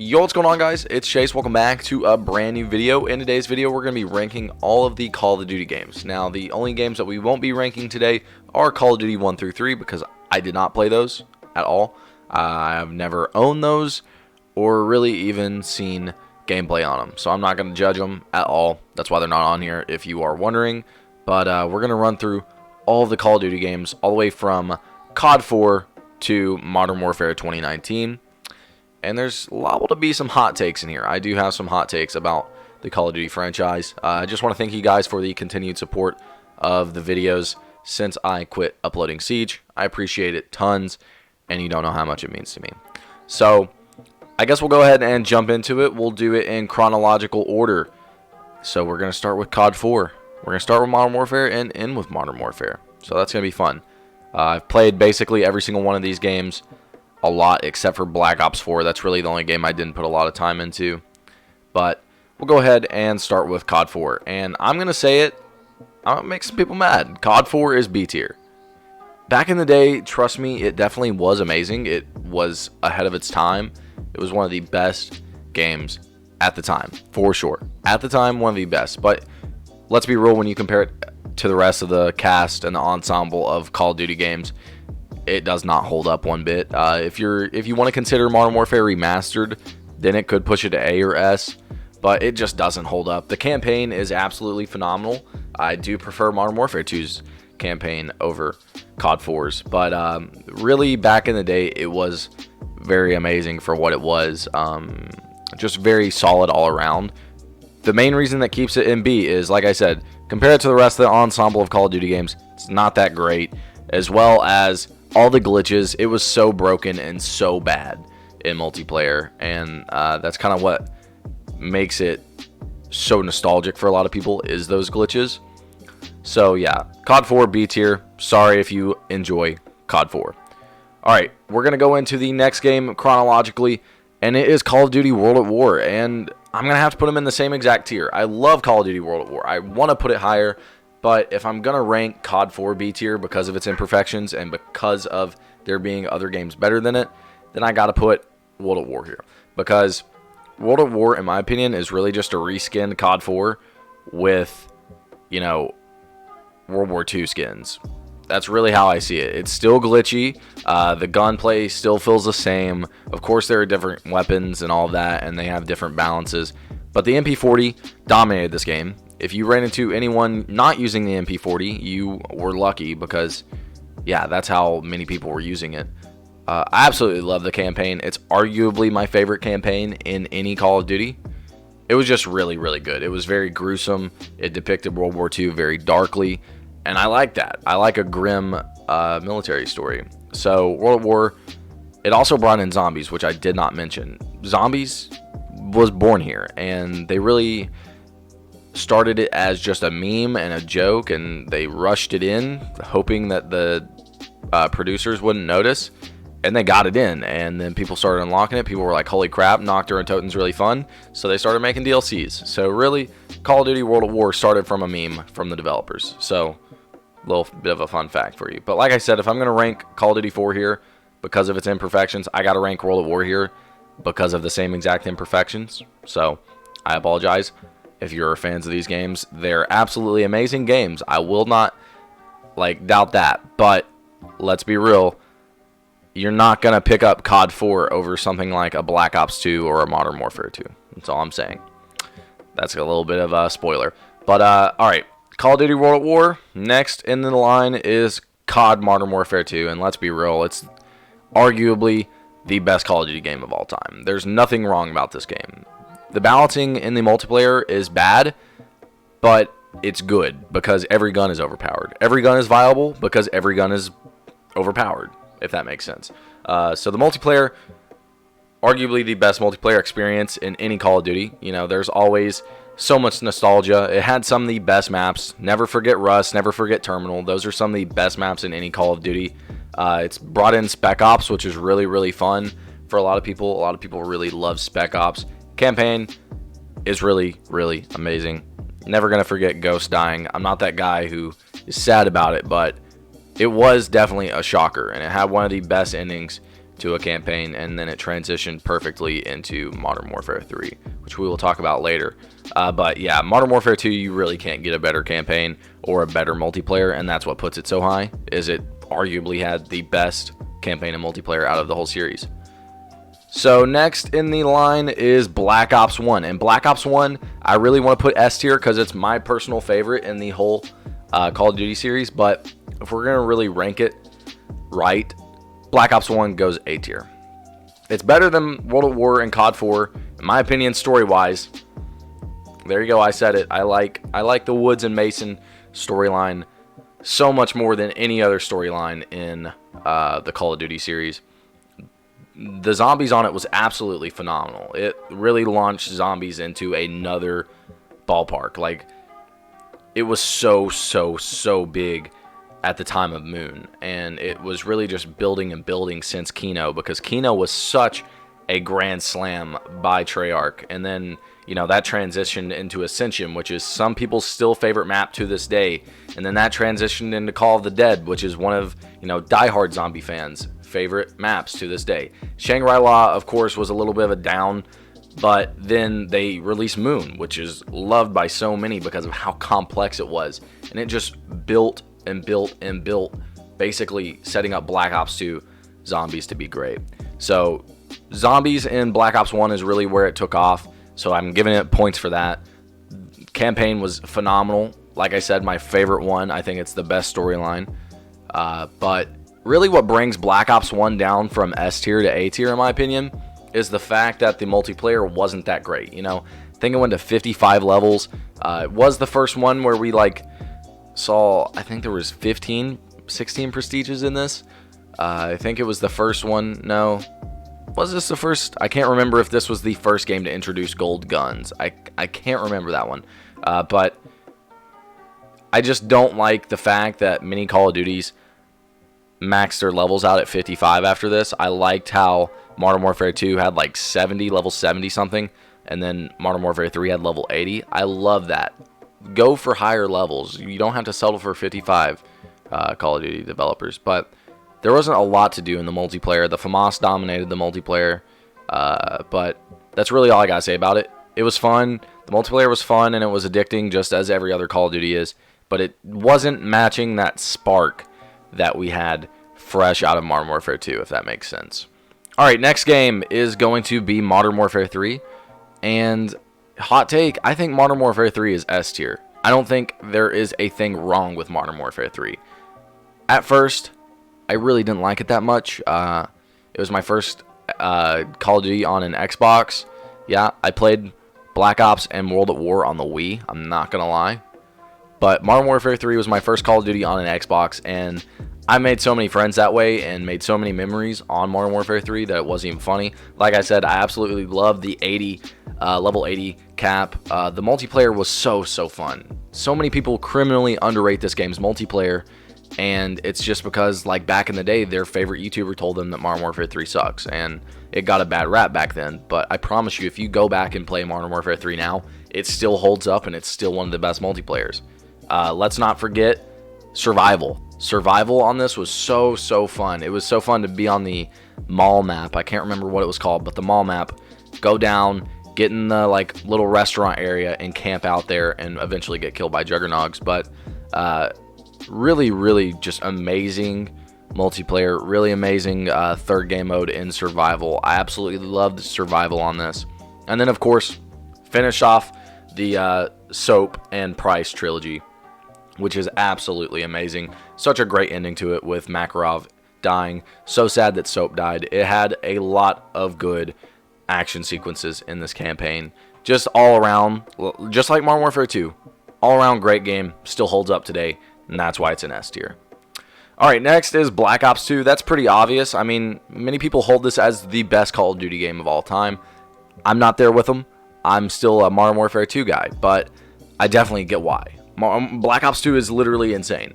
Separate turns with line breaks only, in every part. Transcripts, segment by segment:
Yo, what's going on, guys? It's Chase. Welcome back to a brand new video. In today's video, we're going to be ranking all of the Call of Duty games. Now, the only games that we won't be ranking today are Call of Duty 1 through 3 because I did not play those at all. I've never owned those or really even seen gameplay on them, so I'm not going to judge them at all. That's why they're not on here, if you are wondering. But we're going to run through all of the Call of Duty games, all the way from COD 4 to Modern Warfare 2019. And there's liable to be some hot takes in here. I do have some hot takes about the Call of Duty franchise. I just want to thank you guys for the continued support of the videos since I quit uploading Siege. I appreciate it tons, and you don't know how much it means to me. So, I guess we'll go ahead and jump into it. We'll do it in chronological order. So, we're going to start with COD 4. We're going to start with Modern Warfare and end with Modern Warfare. So, that's going to be fun. I've played basically every single one of these games a lot, except for Black Ops 4. That's really the only game I didn't put a lot of time into. But we'll go ahead and start with COD 4. And I'm going to say it, I'm going to make some people mad. COD 4 is B tier. Back in the day, trust me, it definitely was amazing. It was ahead of its time. It was one of the best games at the time, for sure. At the time, one of the best. But let's be real, when you compare it to the rest of the cast and the ensemble of Call of Duty games, it does not hold up one bit. If you want to consider Modern Warfare Remastered, then it could push it to A or S, but it just doesn't hold up. The campaign is absolutely phenomenal. I do prefer Modern Warfare 2's campaign over COD 4's, but really back in the day, it was very amazing for what it was. Just very solid all around. The main reason that keeps it in B is, like I said, compared to the rest of the ensemble of Call of Duty games, it's not that great, as well as all the glitches. It was so broken and so bad in multiplayer, and that's kind of what makes it so nostalgic for a lot of people, is those glitches. So yeah, COD 4 B tier. Sorry if you enjoy COD 4. Alright, we're going to go into the next game chronologically, and it is Call of Duty World at War, and I'm going to have to put them in the same exact tier. I love Call of Duty World at War. I want to put it higher, but if I'm going to rank COD 4 B tier because of its imperfections and because of there being other games better than it, then I got to put World at War here. Because World at War, in my opinion, is really just a reskinned COD 4 with, you know, World War II skins. That's really how I see it. It's still glitchy. The gunplay still feels the same. Of course, there are different weapons and all of that, and they have different balances. But the MP40 dominated this game. If you ran into anyone not using the MP40, you were lucky because, yeah, that's how many people were using it. I absolutely love the campaign. It's arguably my favorite campaign in any Call of Duty. It was just really, really good. It was very gruesome. It depicted World War II very darkly, and I like that. I like a grim military story. So World at War, it also brought in zombies, which I did not mention. Zombies was born here, and they really started it as just a meme and a joke, and they rushed it in hoping that the producers wouldn't notice, and they got it in, and then people started unlocking it. People were like, holy crap, Nocturne and Toten's really fun, so they started making DLCs. So really, Call of Duty World at War started from a meme from the developers. So a little bit of a fun fact for you. But like I said, if I'm going to rank Call of Duty 4 here because of its imperfections, I got to rank World at War here because of the same exact imperfections. So I apologize if you're fans of these games. They're absolutely amazing games. I will not doubt that. But let's be real, you're not going to pick up COD 4 over something like a Black Ops 2 or a Modern Warfare 2. That's all I'm saying. That's a little bit of a spoiler. But alright, Call of Duty World at War. Next in the line is COD Modern Warfare 2. And let's be real, it's arguably the best Call of Duty game of all time. There's nothing wrong about this game. The balancing in the multiplayer is bad, but it's good because every gun is overpowered. Every gun is viable because every gun is overpowered, if that makes sense. So the multiplayer, arguably the best multiplayer experience in any Call of Duty. You know, there's always so much nostalgia. It had some of the best maps. Never forget Rust, never forget Terminal. Those are some of the best maps in any Call of Duty. It's brought in Spec Ops, which is really, really fun for a lot of people. A lot of people really love Spec Ops. Campaign is really, really amazing. Never going to forget Ghost dying. I'm not that guy who is sad about it, but it was definitely a shocker, and it had one of the best endings to a campaign, and then it transitioned perfectly into Modern Warfare 3, which we will talk about later. But yeah, Modern Warfare 2, you really can't get a better campaign or a better multiplayer, and that's what puts it so high, is it arguably had the best campaign and multiplayer out of the whole series. So next in the line is Black Ops 1. And Black Ops 1, I really want to put S tier because it's my personal favorite in the whole Call of Duty series. But if we're going to really rank it right, Black Ops 1 goes A tier. It's better than World at War and COD 4, in my opinion, story-wise. There you go, I said it. I like the Woods and Mason storyline so much more than any other storyline in the Call of Duty series. The zombies on it was absolutely phenomenal. It really launched zombies into another ballpark. Like, it was so big at the time of Moon, and it was really just building and building since Kino, because Kino was such a grand slam by Treyarch, and then, you know, that transitioned into Ascension, which is some people's still favorite map to this day, and then that transitioned into Call of the Dead, which is one of, you know, diehard zombie fans' favorite maps to this day. Shangri-La, of course, was a little bit of a down, but then they released Moon, which is loved by so many because of how complex it was, and it just built and built and built, basically setting up Black Ops 2 zombies to be great. So zombies in Black Ops 1 is really where it took off, so I'm giving it points for that. Campaign was phenomenal. Like I said, my favorite one. I think it's the best storyline. But really what brings Black Ops 1 down from S tier to A tier, in my opinion, is the fact that the multiplayer wasn't that great. You know, I think it went to 55 levels. It was the first one where we saw, I think there was 16 prestiges in this. I think it was the first one. No, was this the first? I can't remember if this was the first game to introduce gold guns. I can't remember that one. But I just don't like the fact that many Call of Duties maxed their levels out at 55 after this. I liked how Modern Warfare 2 had like 70, level 70 something, and then Modern Warfare 3 had level 80. I love that. Go for higher levels. You don't have to settle for 55, Call of Duty developers. But there wasn't a lot to do in the multiplayer. The FAMAS dominated the multiplayer. But that's really all I gotta say about it. It was fun. The multiplayer was fun, and it was addicting, just as every other Call of Duty is. But it wasn't matching that spark that we had fresh out of Modern Warfare 2, if that makes sense. Alright, next game is going to be Modern Warfare 3. And hot take, I think Modern Warfare 3 is S tier. I don't think there is a thing wrong with Modern Warfare 3. At first, I really didn't like it that much. It was my first Call of Duty on an Xbox. Yeah, I played Black Ops and World at War on the Wii. I'm not going to lie. But Modern Warfare 3 was my first Call of Duty on an Xbox, and I made so many friends that way and made so many memories on Modern Warfare 3 that it wasn't even funny. Like I said, I absolutely loved the 80, level 80 cap. The multiplayer was so fun. So many people criminally underrate this game's multiplayer, and it's just because, like, back in the day, their favorite YouTuber told them that Modern Warfare 3 sucks, and it got a bad rap back then. But I promise you, if you go back and play Modern Warfare 3 now, it still holds up, and it's still one of the best multiplayers. Let's not forget survival. Survival on this was so fun. It was so fun to be on the mall map. I can't remember what it was called, but the mall map. Go down, get in the little restaurant area, and camp out there, and eventually get killed by juggernauts. But really just amazing multiplayer. Really amazing third game mode in survival. I absolutely loved survival on this. And then, of course, finish off the Soap and Price trilogy, which is absolutely amazing. Such a great ending to it with Makarov dying. So sad that Soap died. It had a lot of good action sequences in this campaign. Just all around, just like Modern Warfare 2, all around great game. Still holds up today, and that's why it's an S tier. Alright, next is Black Ops 2. That's pretty obvious. I mean, many people hold this as the best Call of Duty game of all time. I'm not there with them. I'm still a Modern Warfare 2 guy, but I definitely get why. Black Ops 2 is literally insane.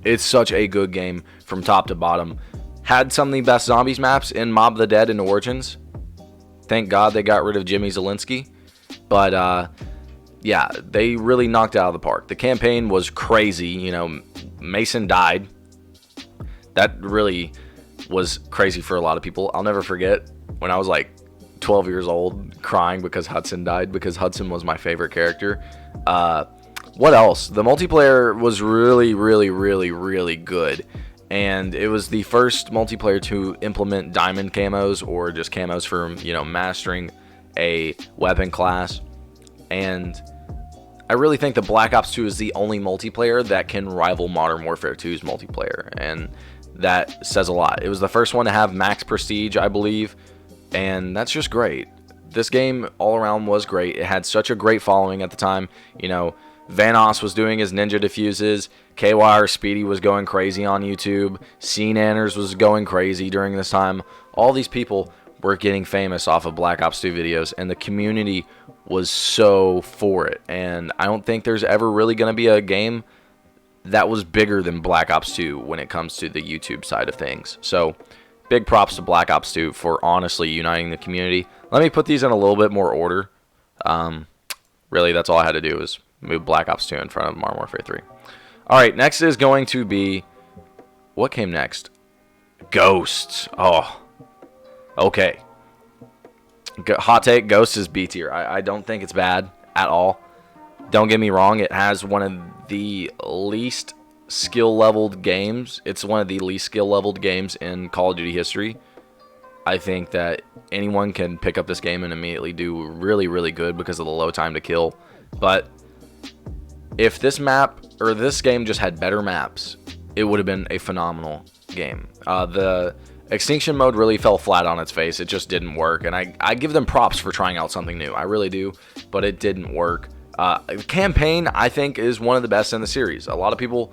It's such a good game from top to bottom. Had some of the best zombies maps in Mob of the Dead and Origins. Thank God they got rid of Jimmy Zielinski. But, yeah, they really knocked it out of the park. The campaign was crazy. You know, Mason died. That really was crazy for a lot of people. I'll never forget when I was like 12 years old crying because Hudson died, because Hudson was my favorite character. What else? The multiplayer was really, really, really, really good. And it was the first multiplayer to implement diamond camos, or just camos for, mastering a weapon class. And I really think that Black Ops 2 is the only multiplayer that can rival Modern Warfare 2's multiplayer. And that says a lot. It was the first one to have max prestige, I believe. And that's just great. This game all around was great. It had such a great following at the time. Vanoss was doing his ninja diffuses. KY Speedy was going crazy on YouTube. CNanners was going crazy during this time. All these people were getting famous off of Black Ops 2 videos, and the community was so for it. And I don't think there's ever really going to be a game that was bigger than Black Ops 2 when it comes to the YouTube side of things. So big props to Black Ops 2 for honestly uniting the community. Let me put these in a little bit more order. Really, that's all I had to do was move Black Ops 2 in front of Modern Warfare 3. Alright, next is going to be... What came next? Ghosts. Oh. Okay. Hot take, Ghosts is B tier. I don't think it's bad at all. Don't get me wrong, it has one of the least skill-leveled games. It's one of the least skill-leveled games in Call of Duty history. I think that anyone can pick up this game and immediately do really, really good because of the low time to kill. But if this map, or this game just had better maps, it would have been a phenomenal game. The Extinction mode really fell flat on its face. It just didn't work, and I give them props for trying out something new. I really do, but it didn't work. Campaign, I think, is one of the best in the series. A lot of people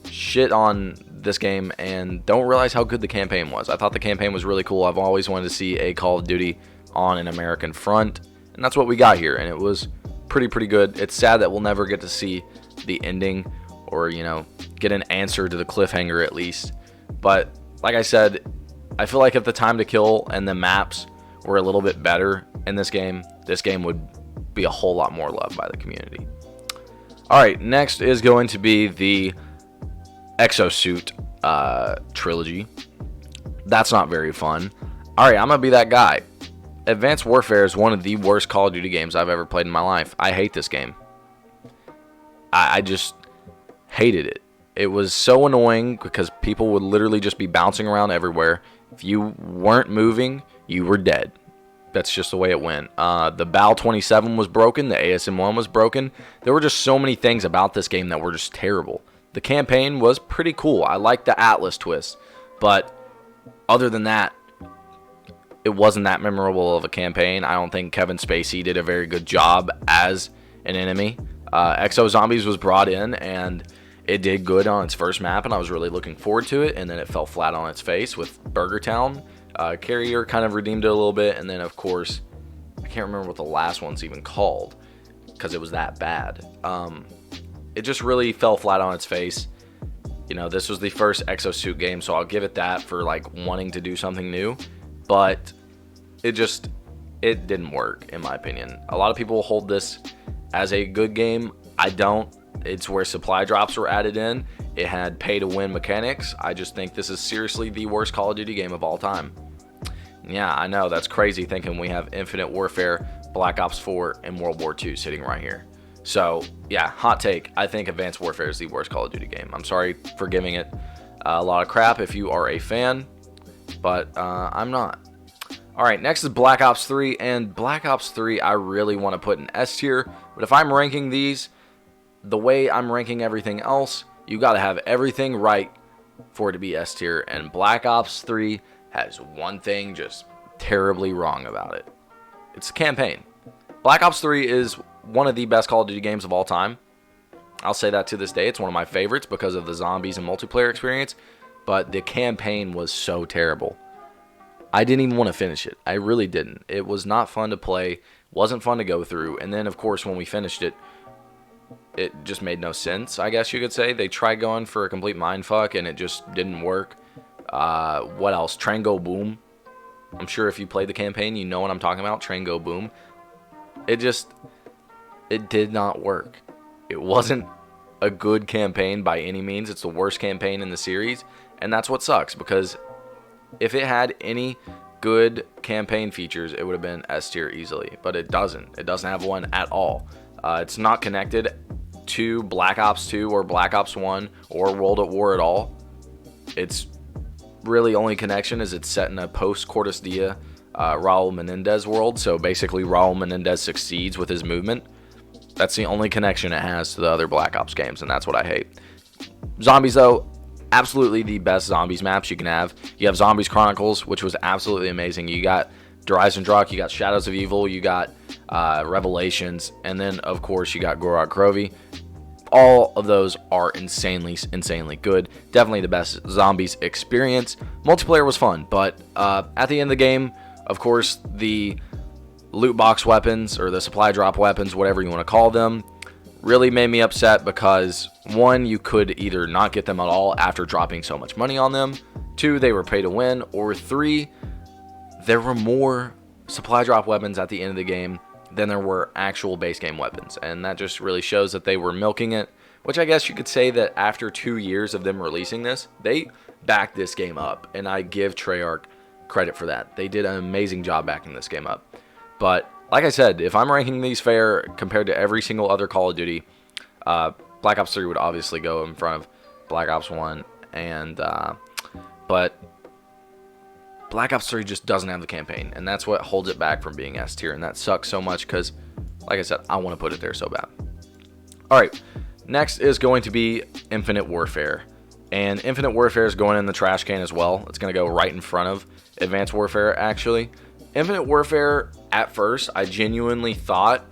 shit on this game and don't realize how good the campaign was. I thought the campaign was really cool. I've always wanted to see a Call of Duty on an American front, and that's what we got here, and it was pretty good. It's sad that we'll never get to see the ending, or get an answer to the cliffhanger at least. But like I said, I feel like if the time to kill and the maps were a little bit better in this game would be a whole lot more loved by the community. Alright, next is going to be the Exosuit trilogy. That's not very fun. Alright, I'm gonna be that guy. Advanced Warfare is one of the worst Call of Duty games I've ever played in my life. I hate this game. I just hated it. It was so annoying because people would literally just be bouncing around everywhere. If you weren't moving, you were dead. That's just the way it went. The BAL-27 was broken. The ASM-1 was broken. There were just so many things about this game that were just terrible. The campaign was pretty cool. I liked the Atlas twist. But other than that, it wasn't that memorable of a campaign. I don't think Kevin Spacey did a very good job as an enemy. Exo Zombies was brought in, and it did good on its first map, and I was really looking forward to it, and then it fell flat on its face with Burger Town. Carrier kind of redeemed it a little bit, and then, of course, I can't remember what the last one's even called because it was that bad. It just really fell flat on its face. This was the first Exosuit game, so I'll give it that for, wanting to do something new. But it didn't work, in my opinion. A lot of people hold this as a good game. I don't. It's where supply drops were added in. It had pay-to-win mechanics. I just think this is seriously the worst Call of Duty game of all time. Yeah, I know, that's crazy thinking we have Infinite Warfare, Black Ops 4, and World War II sitting right here. So, yeah, hot take. I think Advanced Warfare is the worst Call of Duty game. I'm sorry for giving it a lot of crap if you are a fan, but I'm not. Alright, next is Black Ops 3, and Black Ops 3 I really want to put in S tier, but if I'm ranking these the way I'm ranking everything else, you got to have everything right for it to be S tier, and Black Ops 3 has one thing just terribly wrong about it. It's the campaign. Black Ops 3 is one of the best Call of Duty games of all time. I'll say that to this day. It's one of my favorites because of the zombies and multiplayer experience, but the campaign was so terrible. I didn't even want to finish it. I really didn't. It was not fun to play, wasn't fun to go through, and then, of course, when we finished it, it just made no sense, I guess you could say. They tried going for a complete mindfuck, and it just didn't work. What else? Train Go Boom. I'm sure if you played the campaign, you know what I'm talking about. Train Go Boom. It did not work. It wasn't a good campaign by any means. It's the worst campaign in the series, and that's what sucks, because if it had any good campaign features, it would have been S tier easily, but it doesn't. It doesn't have one at all. It's not connected to Black Ops 2 or Black Ops 1 or World at War at all. Its really only connection is it's set in a post-Cortes Dia Raul Menendez world, so basically Raul Menendez succeeds with his movement. That's the only connection it has to the other Black Ops games, and that's what I hate. Zombies, though, absolutely the best zombies maps you can have. You have Zombies Chronicles, which was absolutely amazing. You got Dries and Drak, you got Shadows of Evil, you got Revelations, and then, of course, you got Gorod Krovi. All of those are insanely good. Definitely the best zombies experience. Multiplayer was fun, but at the end of the game, of course, the loot box weapons or the supply drop weapons, whatever you want to call them, really made me upset because, one, you could either not get them at all after dropping so much money on them, two, they were pay to win, or three, there were more supply drop weapons at the end of the game than there were actual base game weapons, and that just really shows that they were milking it, which I guess you could say that after 2 years of them releasing this, they backed this game up, and I give Treyarch credit for that. They did an amazing job backing this game up. But like I said, if I'm ranking these fair compared to every single other Call of Duty, Black Ops 3 would obviously go in front of Black Ops 1, and but Black Ops 3 just doesn't have the campaign, and that's what holds it back from being S tier, and that sucks so much because, like I said, I want to put it there so bad. Alright, next is going to be Infinite Warfare, and Infinite Warfare is going in the trash can as well. It's going to go right in front of Advanced Warfare, actually. Infinite Warfare, at first, I genuinely thought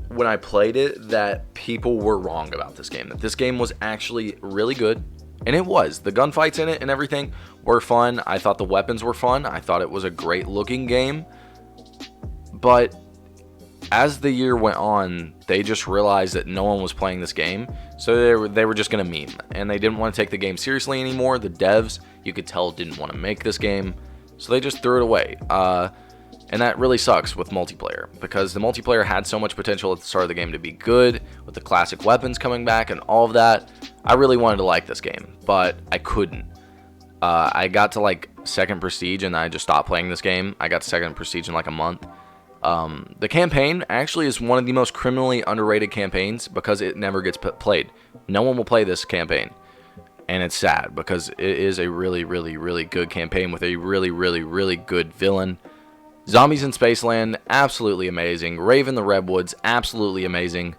when I played it that people were wrong about this game, that this game was actually really good. And it was. The gunfights in it and everything were fun. I thought the weapons were fun. I thought it was a great looking game. But as the year went on, they just realized that no one was playing this game. So they were just going to meme. And they didn't want to take the game seriously anymore. The devs, you could tell, didn't want to make this game. So they just threw it away. And that really sucks with multiplayer, because the multiplayer had so much potential at the start of the game to be good, with the classic weapons coming back and all of that. I really wanted to like this game, but I couldn't. I got to like second prestige and I just stopped playing this game. I got to second prestige in like a month. The campaign actually is one of the most criminally underrated campaigns because it never gets played. No one will play this campaign. And it's sad because it is a really, really, really good campaign with a really, really, really good villain. Zombies in Spaceland, absolutely amazing. Raven the Redwoods, absolutely amazing.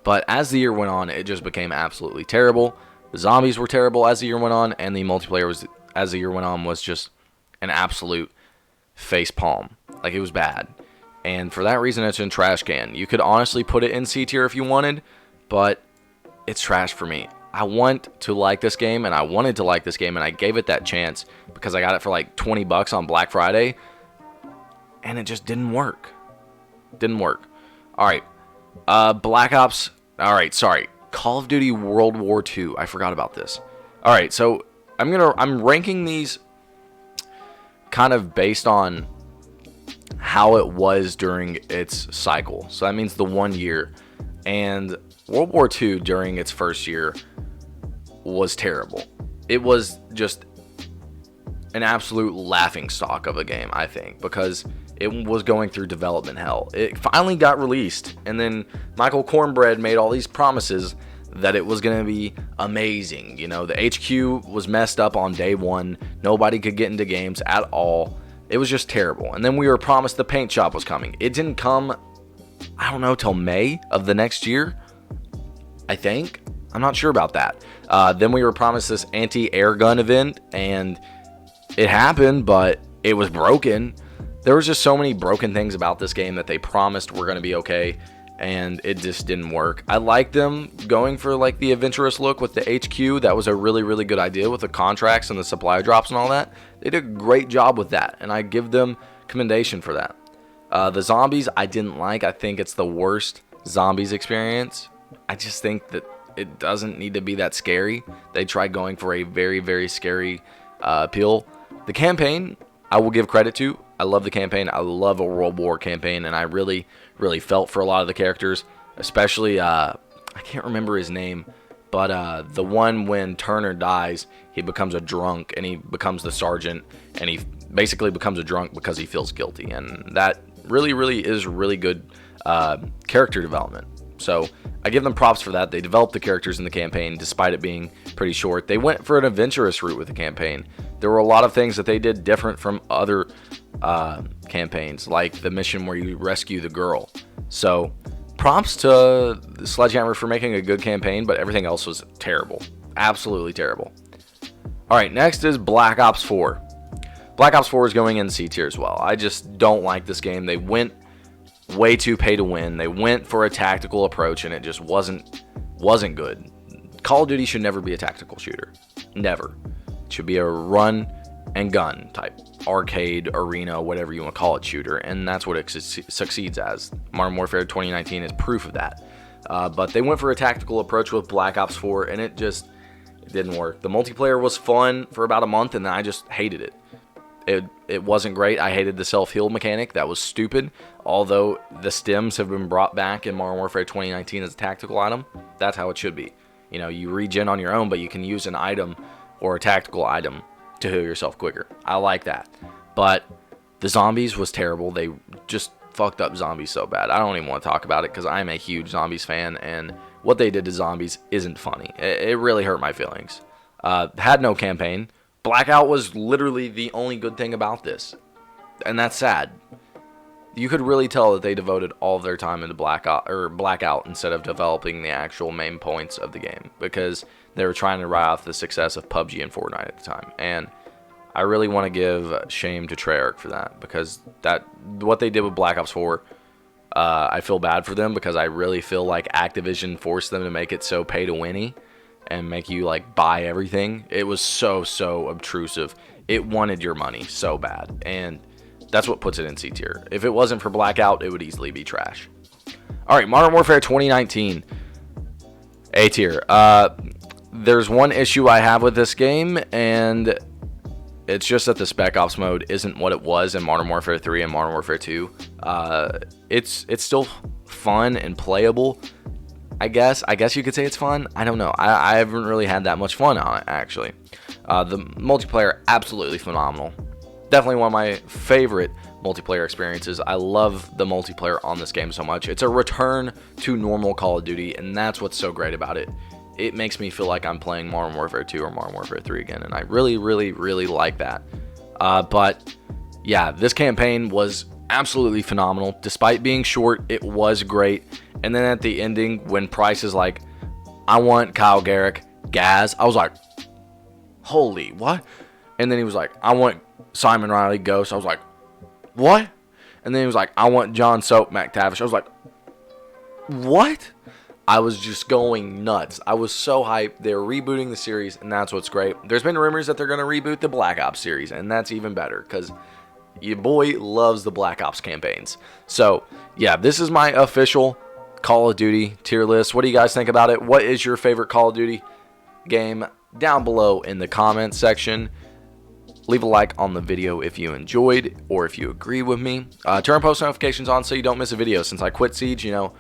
But as the year went on, it just became absolutely terrible. The zombies were terrible as the year went on, and the multiplayer was, as the year went on, was just an absolute face palm. Like, it was bad. And for that reason, it's in trash can. You could honestly put it in C tier if you wanted, but it's trash for me. I want to like this game, and I wanted to like this game, and I gave it that chance because I got it for like 20 bucks on Black Friday, and it just didn't work. Didn't work. Alright. Black Ops. Alright, sorry. Call of Duty World War II. I forgot about this. Alright, so I'm ranking these kind of based on how it was during its cycle. So that means the 1 year. And World War II during its first year was terrible. It was just an absolute laughingstock of a game, I think, because it was going through development hell. It finally got released, and then Michael Cornbread made all these promises that it was going to be amazing. You know, the HQ was messed up on day one. Nobody could get into games at all. It was just terrible. And then we were promised the paint shop was coming. It didn't come, I don't know, till May of the next year, I think. I'm not sure about that. Then we were promised this anti-air gun event, and it happened, but it was broken. There was just so many broken things about this game that they promised were going to be okay, and it just didn't work. I liked them going for like the adventurous look with the HQ. That was a really, really good idea with the contracts and the supply drops and all that. They did a great job with that, and I give them commendation for that. The zombies I didn't like. I think it's the worst zombies experience. I just think that it doesn't need to be that scary. They tried going for a very, very scary appeal. The campaign, I will give credit to. I love the campaign. I love a World War campaign, and I really, really felt for a lot of the characters, especially, I can't remember his name, But the one when Turner dies, he becomes a drunk and he becomes the sergeant, and he basically becomes a drunk because he feels guilty, and that really is really good character development. So I give them props for that. They developed the characters in the campaign despite it being pretty short. They went for an adventurous route with the campaign. There were a lot of things that they did different from other campaigns, like the mission where you rescue the girl. So props to Sledgehammer for making a good campaign, but everything else was terrible. Absolutely terrible. Alright, next is Black Ops 4. Black Ops 4 is going in C tier as well. I just don't like this game. They went way too pay to win. They went for a tactical approach, and it just wasn't good. Call of Duty should never be a tactical shooter. Never. It should be a run and gun type arcade, arena, whatever you want to call it, shooter, and that's what it succeeds as. Modern Warfare 2019 is proof of that. But they went for a tactical approach with Black Ops 4, and it didn't work. The multiplayer was fun for about a month, and then I just hated it. It wasn't great. I hated the self-heal mechanic. That was stupid. Although the stems have been brought back in Modern Warfare 2019 as a tactical item, that's how it should be. You know, you regen on your own, but you can use an item or a tactical item to heal yourself quicker. I like that. But the zombies was terrible. They just fucked up zombies so bad. I don't even want to talk about it because I'm a huge zombies fan, and what they did to zombies isn't funny. It really hurt my feelings. Had no campaign. Blackout was literally the only good thing about this, and that's sad. You could really tell that they devoted all of their time into Blackout instead of developing the actual main points of the game, because they were trying to ride off the success of PUBG and Fortnite at the time. And I really want to give shame to Treyarch for that, because what they did with Black Ops 4, I feel bad for them, because I really feel like Activision forced them to make it so pay to winny and make you like buy everything. It was so obtrusive. It wanted your money so bad, and that's what puts it in C tier. If it wasn't for Blackout, it would easily be trash. Alright, Modern Warfare 2019, A tier. There's one issue I have with this game, and it's just that the Spec Ops mode isn't what it was in Modern Warfare 3 and Modern Warfare 2. It's still fun and playable, I guess you could say it's fun. I don't know. I haven't really had that much fun on it, actually. The multiplayer, absolutely phenomenal. Definitely one of my favorite multiplayer experiences. I love the multiplayer on this game so much. It's a return to normal Call of Duty, and that's what's so great about it. It makes me feel like I'm playing Modern Warfare 2 or Modern Warfare 3 again, and I really like that. But yeah, this campaign was absolutely phenomenal. Despite being short, it was great. And then at the ending, when Price is like, I want Kyle Garrick, Gaz, I was like, holy, what? And then he was like, I want Simon Riley, Ghost. I was like, what? And then he was like, I want John Soap, McTavish. I was like, what? I was just going nuts. I was so hyped. They're rebooting the series, and that's what's great. There's been rumors that they're going to reboot the Black Ops series, and that's even better, because your boy loves the Black Ops campaigns. So, yeah, this is my official Call of Duty tier list. What do you guys think about it? What is your favorite Call of Duty game? Down below in the comments section. Leave a like on the video if you enjoyed or if you agree with me. Turn post notifications on so you don't miss a video. Since I quit Siege, you know,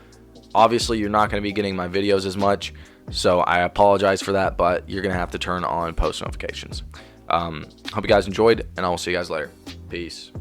obviously you're not going to be getting my videos as much, so I apologize for that, but you're going to have to turn on post notifications. Hope you guys enjoyed, and I will see you guys later. Peace.